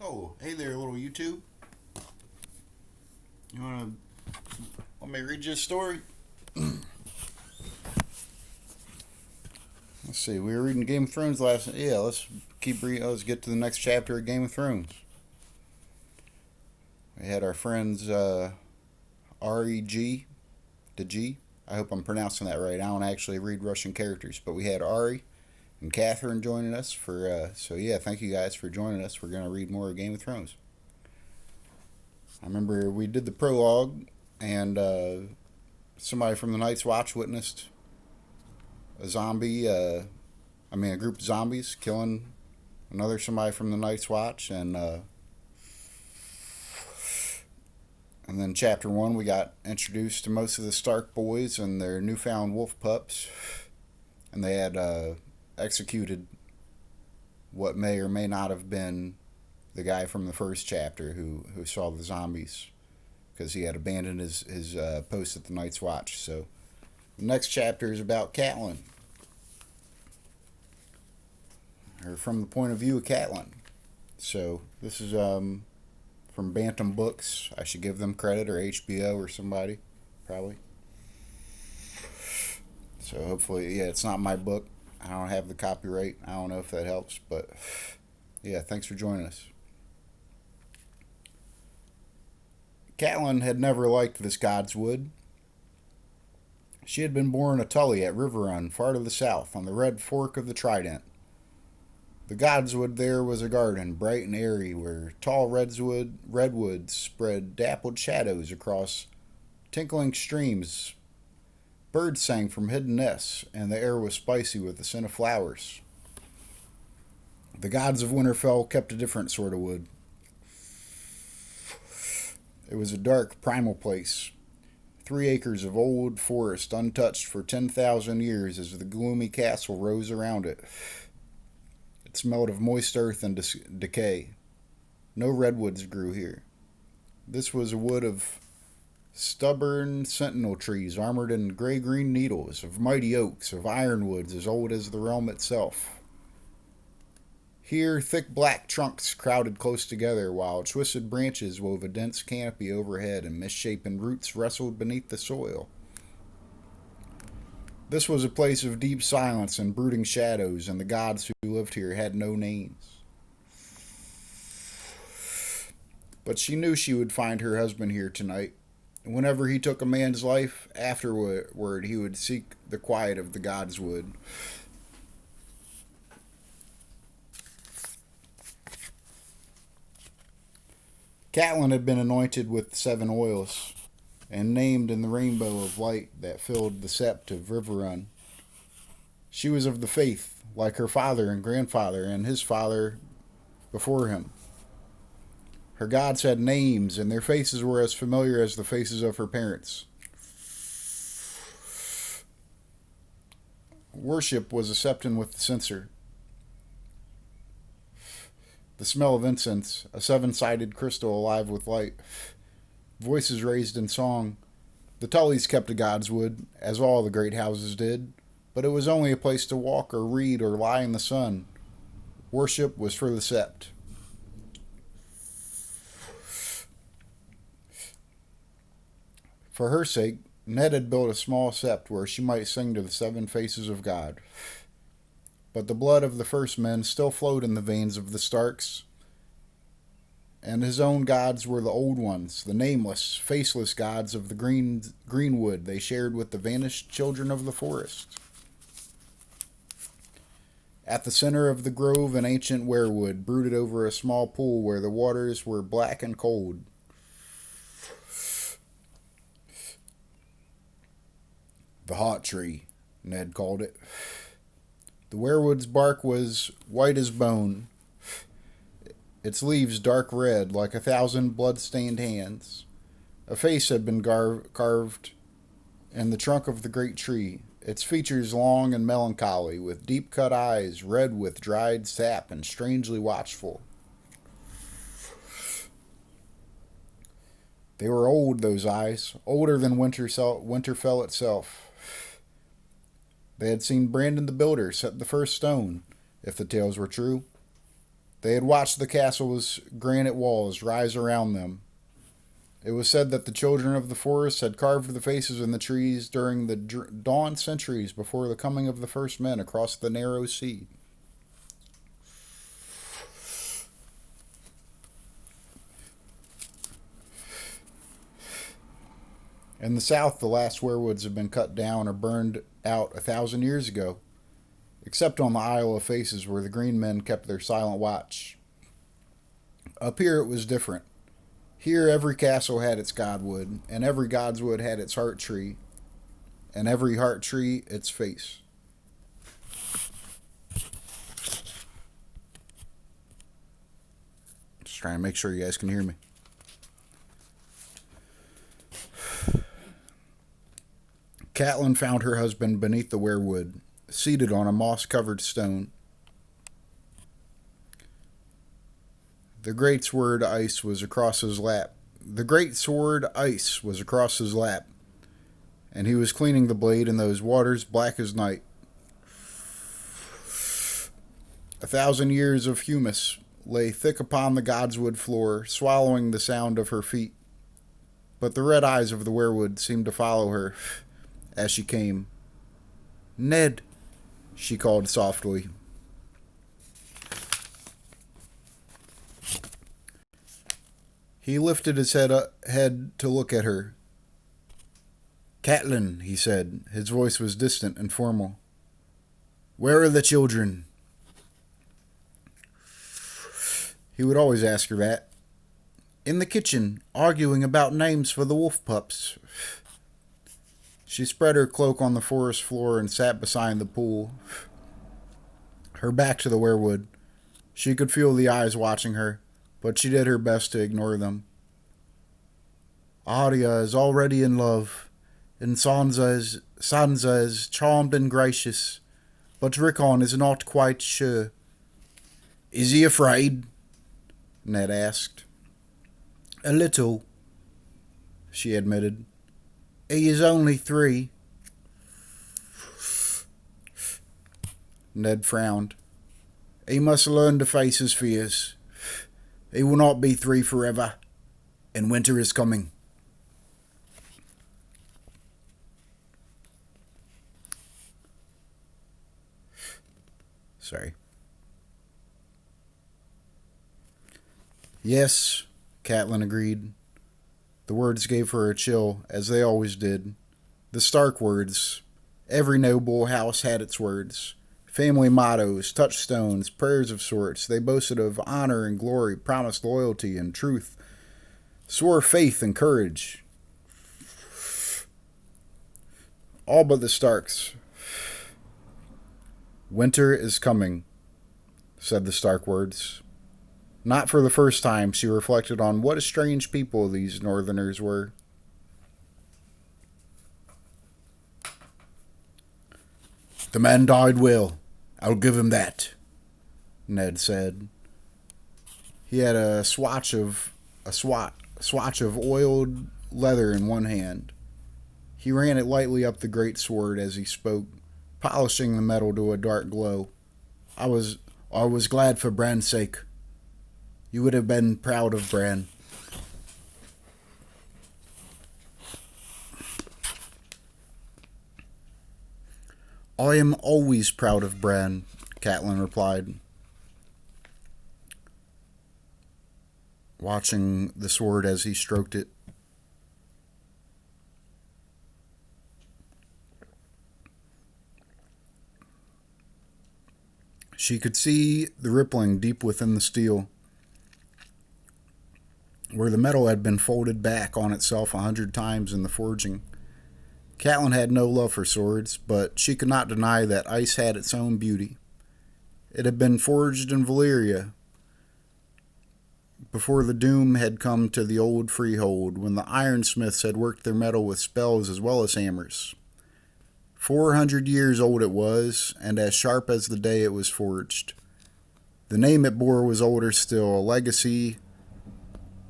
Oh, hey there, little YouTube. You want me to read you a story? Let's see. We were reading Game of Thrones last night. Yeah, let's keep reading. Let's get to the next chapter of Game of Thrones. We had our friends R.E.G. the G. I hope I'm pronouncing that right. I don't actually read Russian characters, but we had Ari and Catherine joining us for. So yeah, thank you guys for joining us. We're gonna read more of Game of Thrones. I remember we did the prologue, and somebody from the Night's Watch witnessed a zombie. A group of zombies killing another somebody from the Night's Watch, and then chapter one, we got introduced to most of the Stark boys and their newfound wolf pups, and they had executed what may or may not have been the guy from the first chapter who saw the zombies, because he had abandoned his post at the Night's Watch. So the next chapter is about CATELYN, or from the point of view of CATELYN. So this is from Bantam Books. I should give them credit, or HBO or somebody, probably. So hopefully, yeah, it's not my book. I don't have the copyright. I don't know if that helps, but yeah, thanks for joining us. CATELYN had never liked this God's Wood. She had been born a Tully at River Run, far to the south, on the red fork of the Trident. The Godswood there was a garden, bright and airy, where tall redwoods spread dappled shadows across tinkling streams. Birds sang from hidden nests, and the air was spicy with the scent of flowers. The gods of Winterfell kept a different sort of wood. It was a dark, primal place. 3 acres of old forest untouched for 10,000 years as the gloomy castle rose around it. It smelled of moist earth and decay. No redwoods grew here. This was a wood of stubborn sentinel trees armored in gray-green needles, of mighty oaks, of ironwoods as old as the realm itself. Here, thick black trunks crowded close together, while twisted branches wove a dense canopy overhead and misshapen roots wrestled beneath the soil. This was a place of deep silence and brooding shadows, and the gods who lived here had no names. But she knew she would find her husband here tonight. Whenever he took a man's life, afterward he would seek the quiet of the God's Wood. CATELYN had been anointed with 7 oils, and named in the rainbow of light that filled the sept of Riverrun. She was of the faith, like her father and grandfather and his father before him. Her gods had names, and their faces were as familiar as the faces of her parents. Worship was a septon with the censer. The smell of incense, a 7-sided crystal alive with light. Voices raised in song. The Tullys kept a God's Wood, as all the great houses did, but it was only a place to walk or read or lie in the sun. Worship was for the sept. For her sake, Ned had built a small sept where she might sing to the 7 faces of God. But the blood of the first men still flowed in the veins of the Starks, and his own gods were the old ones, the nameless, faceless gods of the greenwood they shared with the vanished children of the forest. At the center of the grove, an ancient weirwood brooded over a small pool where the waters were black and cold. The hot tree, Ned called it. The weirwood's bark was white as bone, its leaves dark red like 1,000 blood-stained hands. A face had been carved in the trunk of the great tree, its features long and melancholy, with deep-cut eyes, red with dried sap and strangely watchful. They were old, those eyes, older than Winterfell itself. They had seen Brandon the Builder set the first stone, if the tales were true. They had watched the castle's granite walls rise around them. It was said that the children of the forest had carved the faces in the trees during the dawn centuries before the coming of the first men across the narrow sea. In the south, the last weirwoods had been cut down or burned out 1,000 years ago, except on the Isle of Faces where the green men kept their silent watch. Up here it was different. Here every castle had its godwood, and every godswood had its heart tree, and every heart tree its face. Just trying to make sure you guys can hear me. CATELYN found her husband beneath the weirwood, seated on a moss-covered stone. The great sword ice was across his lap. And he was cleaning the blade in those waters black as night. 1,000 years of humus lay thick upon the godswood floor, swallowing the sound of her feet. But the red eyes of the weirwood seemed to follow her as she came. "Ned," she called softly. He lifted his head to look at her. "CATELYN," he said. His voice was distant and formal. "Where are the children?" He would always ask her that. "In the kitchen, arguing about names for the wolf pups." She spread her cloak on the forest floor and sat beside the pool, her back to the weirwood. She could feel the eyes watching her, but she did her best to ignore them. "Arya is already in love, and Sansa is charmed and gracious, but Rickon is not quite sure." "Is he afraid?" Ned asked. "A little," she admitted. "He is only 3. Ned frowned. "He must learn to face his fears. He will not be 3 forever, and winter is coming." Sorry. "Yes," CATELYN agreed. The words gave her a chill, as they always did. The Stark words. Every noble house had its words. Family mottos, touchstones, prayers of sorts. They boasted of honor and glory, promised loyalty and truth, swore faith and courage. All but the Starks. "Winter is coming," said the Stark words. Not for the first time, she reflected on what a strange people these northerners were. "The man died well. I'll give him that," Ned said. He had a swatch of oiled leather in one hand. He ran it lightly up the great sword as he spoke, polishing the metal to a dark glow. I was glad for Bran's sake. You would have been proud of Bran." "I am always proud of Bran," CATELYN replied, watching the sword as he stroked it. She could see the rippling deep within the steel, where the metal had been folded back on itself 100 times in the forging. CATELYN had no love for swords, but she could not deny that ice had its own beauty. It had been forged in Valyria before the doom had come to the old freehold, when the ironsmiths had worked their metal with spells as well as hammers. 400 years old it was, and as sharp as the day it was forged. The name it bore was older still, a legacy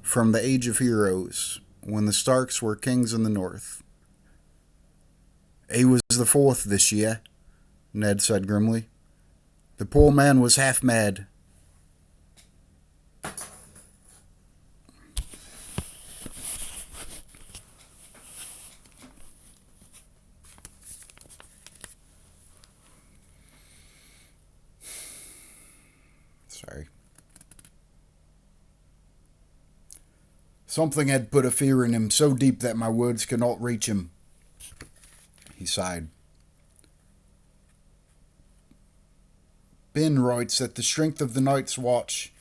from the Age of Heroes, when the Starks were kings in the north. "He was the 4th this year," Ned said grimly. "The poor man was half mad." Sorry. Something had put a fear in him so deep that my words could not reach him. He sighed. Ben writes that the strength of the Night's Watch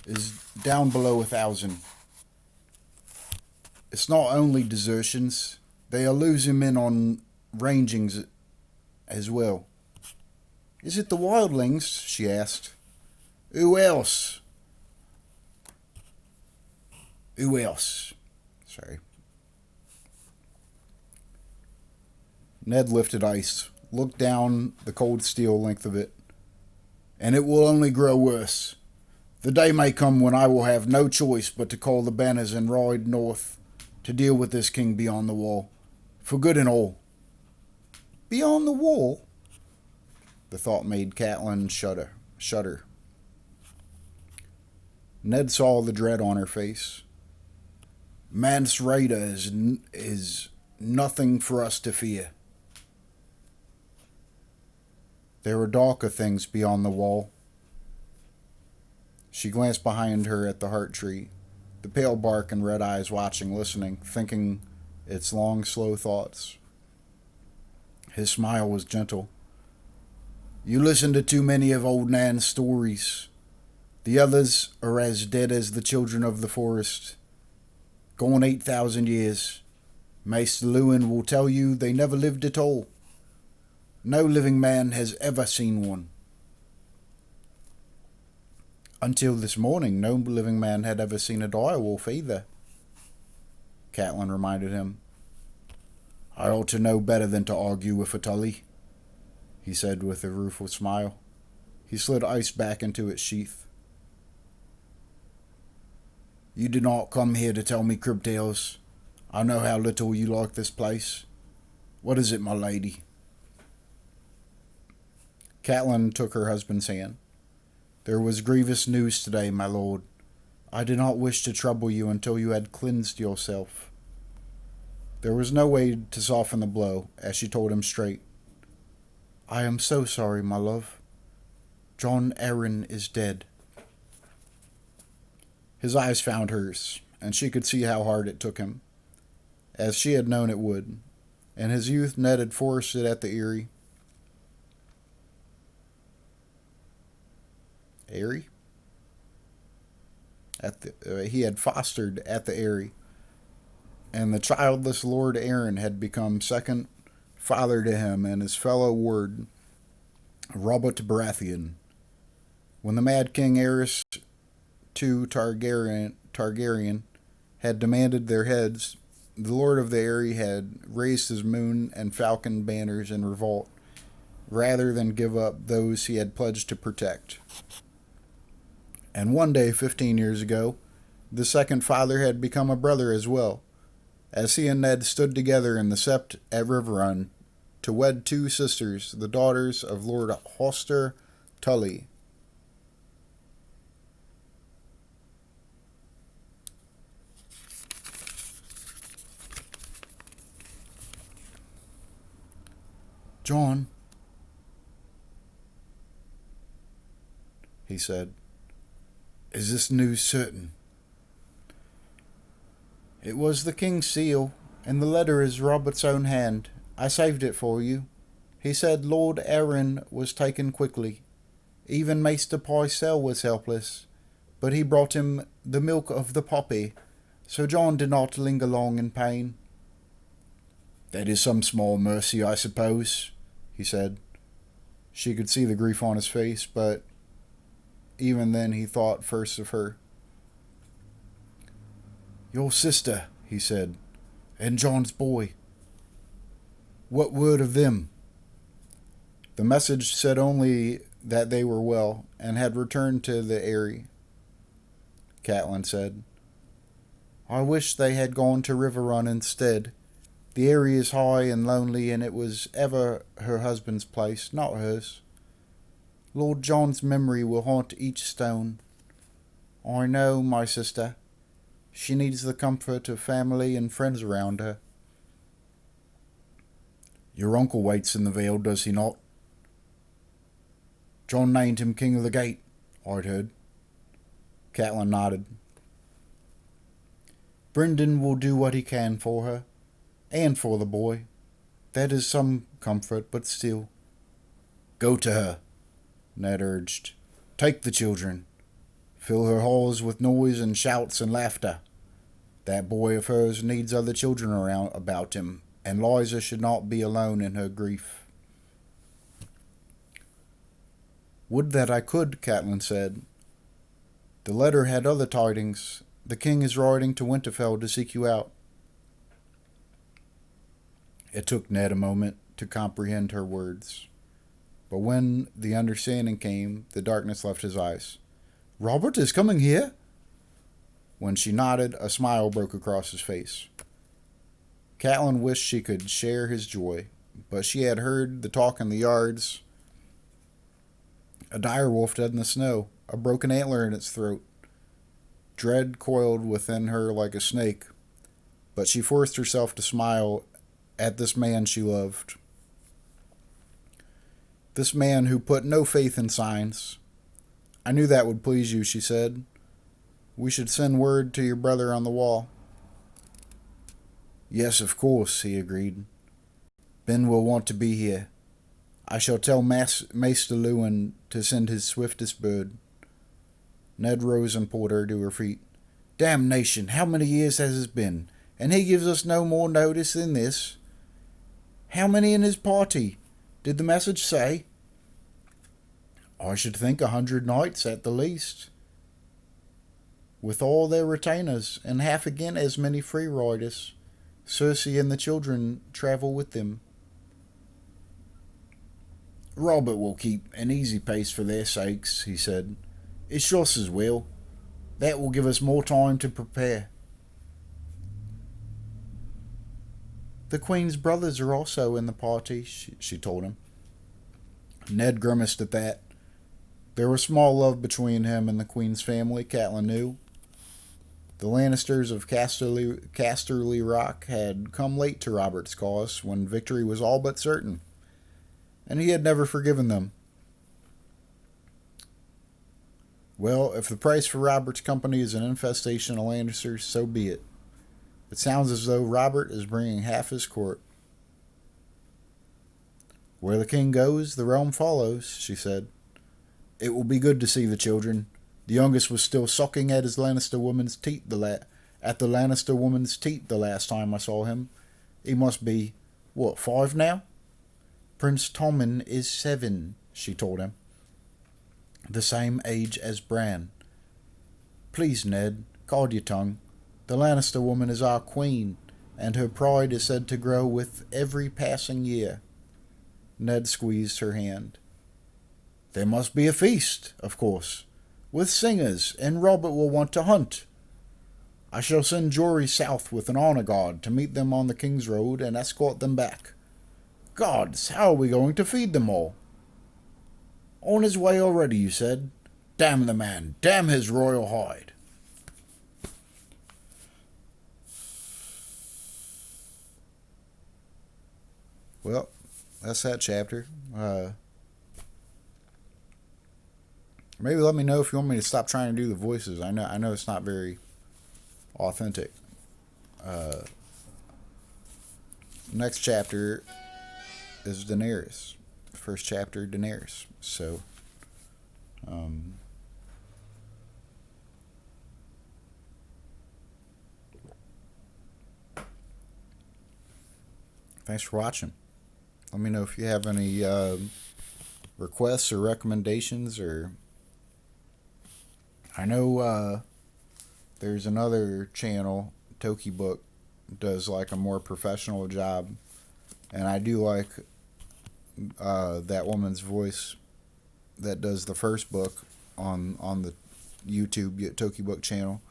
is down below 1,000. It's not only desertions, they are losing men on rangings as well. Is it the wildlings? She asked. Who else? Who else? Sorry. Ned lifted ice, looked down the cold steel length of it. And it will only grow worse. The day may come when I will have no choice but to call the banners and ride north to deal with this king beyond the wall, for good and all. Beyond the wall? The thought made CATELYN shudder. Ned saw the dread on her face. Mance Rayder is nothing for us to fear. There were darker things beyond the wall. She glanced behind her at the heart tree, the pale bark and red eyes watching, listening, thinking its long, slow thoughts. His smile was gentle. You listen to too many of old Nan's stories. The others are as dead as the children of the forest. Gone 8,000 years. Maester Lewin will tell you they never lived at all. No living man has ever seen one. Until this morning, no living man had ever seen a direwolf either, CATELYN reminded him. I ought to know better than to argue with a Tully, he said with a rueful smile. He slid ice back into its sheath. You did not come here to tell me crib tales. I know how little you like this place. What is it, my lady? CATELYN took her husband's hand. There was grievous news today, my lord. I did not wish to trouble you until you had cleansed yourself. There was no way to soften the blow, as she told him straight. I am so sorry, my love. John Arryn is dead. His eyes found hers, and she could see how hard it took him, as she had known it would, and his youth Ned had forested at the Eyrie. Eyrie? He had fostered at the Eyrie, and the childless Lord Arryn had become second father to him and his fellow ward, Robert Baratheon. When the Mad King Aerys II Targaryen had demanded their heads, the Lord of the Eyrie had raised his moon and falcon banners in revolt, rather than give up those he had pledged to protect. And one day, 15 years ago, the second father had become a brother as well, as he and Ned stood together in the sept at Riverrun to wed two sisters, the daughters of Lord Hoster Tully. John, he said, is this news certain? It was the king's seal, and the letter is Robert's own hand. I saved it for you. He said Lord Arryn was taken quickly. Even Maester Pycelle was helpless, but he brought him the milk of the poppy, so John did not linger long in pain. That is some small mercy, I suppose, he said. She could see the grief on his face, but even then he thought first of her. Your sister, he said, and John's boy. What word of them? The message said only that they were well and had returned to the Eyrie. CATELYN said, I wish they had gone to Riverrun instead. The Eyrie is high and lonely, and it was ever her husband's place, not hers. Lord John's memory will haunt each stone. I know, my sister. She needs the comfort of family and friends around her. Your uncle waits in the Vale, does he not? John named him King of the Gate, I'd heard. Catelyn nodded. Brynden will do what he can for her, and for the boy. That is some comfort, but still. Go to her, Ned urged. Take the children. Fill her halls with noise and shouts and laughter. That boy of hers needs other children around about him, and Liza should not be alone in her grief. Would that I could, Catelyn said. The letter had other tidings. The king is riding to Winterfell to seek you out. It took Ned a moment to comprehend her words. But when the understanding came, the darkness left his eyes. Robert is coming here? When she nodded, a smile broke across his face. Catelyn wished she could share his joy, but she had heard the talk in the yards. A direwolf dead in the snow, a broken antler in its throat. Dread coiled within her like a snake, but she forced herself to smile at this man she loved. This man who put no faith in signs. I knew that would please you, she said. We should send word to your brother on the wall. Yes, of course, he agreed. Ben will want to be here. I shall tell Maester Lewin to send his swiftest bird. Ned rose and pulled her to her feet. Damnation, how many years has it been? And he gives us no more notice than this. How many in his party? Did the message say? I should think 100 knights at the least, with all their retainers, and half again as many free riders. Cersei and the children travel with them. Robert will keep an easy pace for their sakes, he said. It's just as well. That will give us more time to prepare. The Queen's brothers are also in the party, she told him. Ned grimaced at that. There was small love between him and the Queen's family, Catelyn knew. The Lannisters of Casterly Rock had come late to Robert's cause when victory was all but certain, and he had never forgiven them. Well, if the price for Robert's company is an infestation of Lannisters, so be it. It sounds as though Robert is bringing half his court. Where the king goes, the realm follows, she said. It will be good to see the children. The youngest was still sucking at his Lannister woman's teat the last time I saw him. He must be, 5 now? Prince Tommen is 7, she told him. The same age as Bran. Please, Ned, guard your tongue. The Lannister woman is our queen, and her pride is said to grow with every passing year. Ned squeezed her hand. There must be a feast, of course, with singers, and Robert will want to hunt. I shall send Jory south with an honor guard to meet them on the King's Road and escort them back. Gods, how are we going to feed them all? On his way already, you said. Damn the man, damn his royal hide. Well, that's that chapter. Maybe let me know if you want me to stop trying to do the voices. I know it's not very authentic. Next chapter is Daenerys. First chapter, Daenerys. So, thanks for watching. Let me know if you have any requests or recommendations, or I know there's another channel, Tokibook, does like a more professional job, and I do like that woman's voice that does the first book on the YouTube Tokibook channel,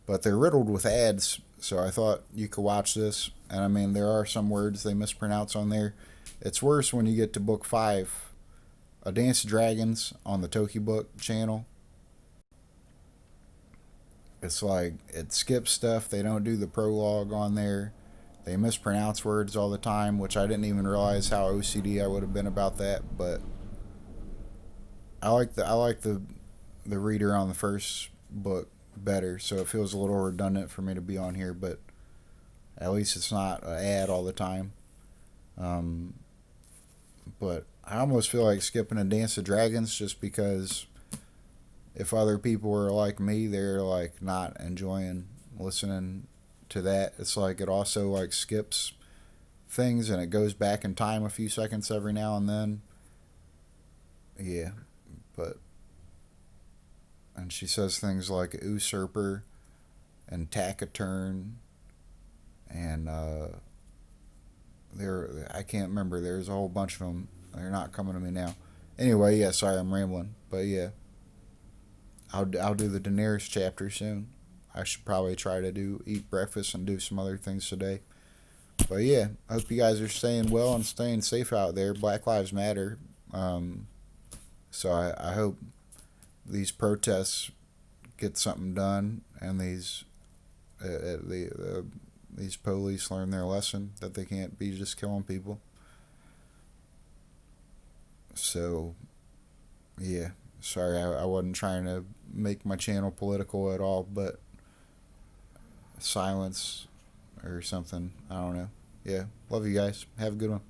but they're riddled with ads, so I thought you could watch this. And I mean, there are some words they mispronounce on there. It's worse when you get to book 5, A Dance of Dragons, on the Tokibook channel. It's like, it skips stuff. They don't do the prologue on there. They mispronounce words all the time, which I didn't even realize how OCD I would have been about that. But I like the the reader on the first book better, so it feels a little redundant for me to be on here, but at least it's not an ad all the time. Um, but I almost feel like skipping a Dance of Dragons just because if other people are like me, they're like not enjoying listening to that. It's like it also like skips things and it goes back in time a few seconds every now and then. Yeah, but and she says things like usurper and taciturn and there I can't remember. There's a whole bunch of them. They're not coming to me now. Anyway, yeah, sorry I'm rambling, but yeah, I'll do the Daenerys chapter soon. I should probably try to eat breakfast and do some other things today. But yeah, I hope you guys are staying well and staying safe out there. Black Lives Matter. Um, so I hope these protests get something done and these police learn their lesson that they can't be just killing people. So yeah, sorry I wasn't trying to make my channel political at all, but silence or something. I don't know. Yeah, love you guys. Have a good one.